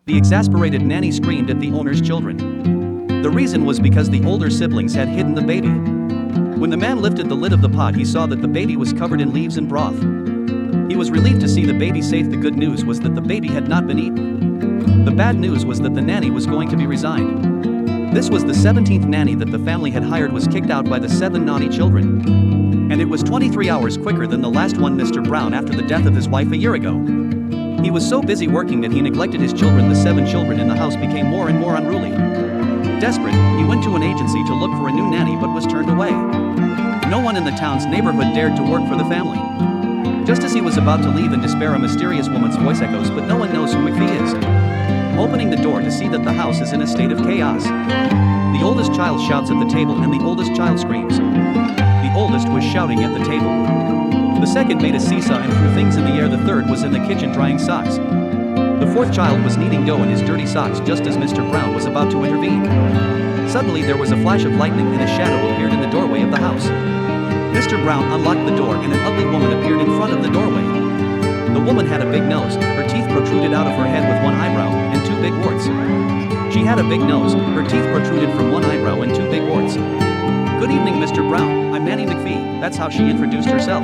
The exasperated nanny screamed at the owner's children. The reason was because the older siblings had hidden the baby. When the man lifted the lid of the pot, he saw that the baby was covered in leaves and broth. He was relieved to see the baby safe. The good news was that the baby had not been eaten. The bad news was that the nanny was going to be resigned. This was the 17th nanny that the family had hired was kicked out by the 7 naughty children. And it was 23 hours quicker than the last one. Mr. Brown, after the death of his wife a year ago, he was so busy working that he neglected his children. The 7 children in the house became more and more unruly. Desperate, he went to an agency to look for a new nanny but was turned away. No one in the town's neighborhood dared to work for the family. Just as he was about to leave in despair, a mysterious woman's voice echoes, "But no one knows who McPhee is." Opening the door to see that the house is in a state of chaos. The oldest child shouts at the table and the oldest child screams. The oldest was shouting at the table. The second made a seesaw and threw things in the air. The third was in the kitchen drying socks. The fourth child was kneading dough in his dirty socks just as Mr. Brown was about to intervene. Suddenly there was a flash of lightning and a shadow appeared in the doorway of the house. Mr. Brown unlocked the door and an ugly woman appeared in front of the doorway. The woman had a big nose, her teeth protruded out of her head with one eyebrow and 2 big warts. She had a big nose, her teeth protruded from one eyebrow and 2 big warts. "Good evening, Mr. Brown, I'm Nanny McPhee," that's how she introduced herself.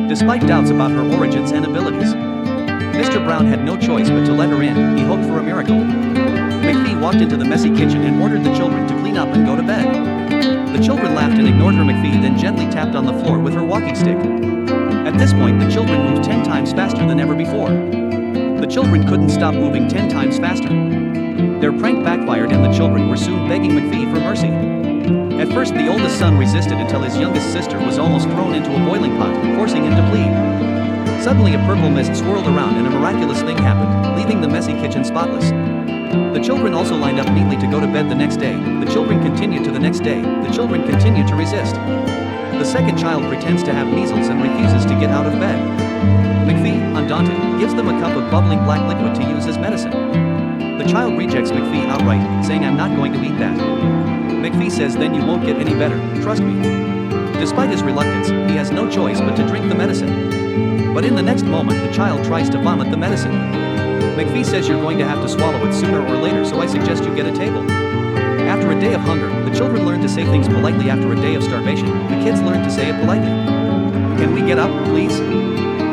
Despite doubts about her origins and abilities, Mr. Brown had no choice but to let her in. He hoped for a miracle. McPhee walked into the messy kitchen and ordered the children to clean up and go to bed. The children laughed and ignored her. McPhee then gently tapped on the floor with her walking stick. At this point, the children moved 10 times faster than ever before. The children couldn't stop moving 10 times faster. Their prank backfired and the children were soon begging McPhee for mercy. At first, the oldest son resisted until his youngest sister was almost thrown into a boiling pot, forcing him to plead. Suddenly, a purple mist swirled around and a miraculous thing happened, leaving the messy kitchen spotless. The children also lined up neatly to go to bed the next day. The children continued to the next day. The children continued to resist. The second child pretends to have measles and refuses to get out of bed. McPhee, undaunted, gives them a cup of bubbling black liquid to use as medicine. The child rejects McPhee outright, saying, "I'm not going to eat that." McPhee says, "Then you won't get any better, trust me." Despite his reluctance, he has no choice but to drink the medicine. But in the next moment, the child tries to vomit the medicine. McPhee says, "You're going to have to swallow it sooner or later, so I suggest you get a table." After a day of hunger, the children learn to say things politely. After a day of starvation, the kids learn to say it politely. "Can we get up, please?"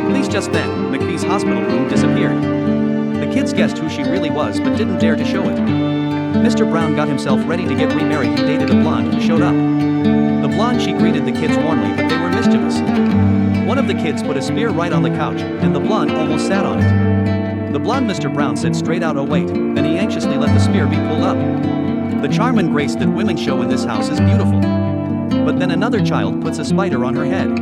Please. Just then, McPhee's hospital room disappeared. The kids guessed who she really was but didn't dare to show it. Mr. Brown got himself ready to get remarried. He dated a blonde who showed up. The blonde, she greeted the kids warmly, but they were mischievous. One of the kids put a spear right on the couch, and the blonde almost sat on it. The blonde Mr. Brown said straight out, "Oh wait," then he anxiously let the spear be pulled up. The charm and grace that women show in this house is beautiful. But then another child puts a spider on her head.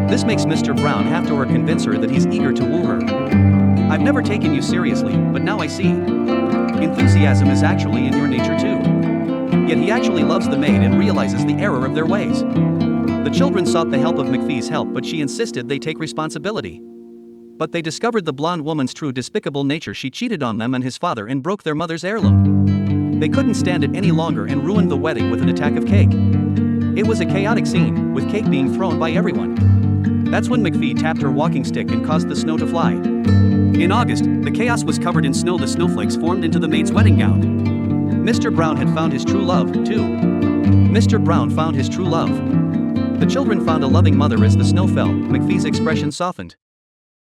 This makes Mr. Brown have to convince her that he's eager to woo her. "I've never taken you seriously, but now I see. Enthusiasm is actually in your nature too." Yet he actually loves the maid and realizes the error of their ways. The children sought the help of McPhee's help, but she insisted they take responsibility. But they discovered the blonde woman's true despicable nature. She cheated on them and his father and broke their mother's heirloom. They couldn't stand it any longer and ruined the wedding with an attack of cake. It was a chaotic scene, with cake being thrown by everyone. That's when McPhee tapped her walking stick and caused the snow to fly. In August, the chaos was covered in snow. The snowflakes formed into the maid's wedding gown. Mr. Brown had found his true love, too. Mr. Brown found his true love. The children found a loving mother. As the snow fell, McPhee's expression softened.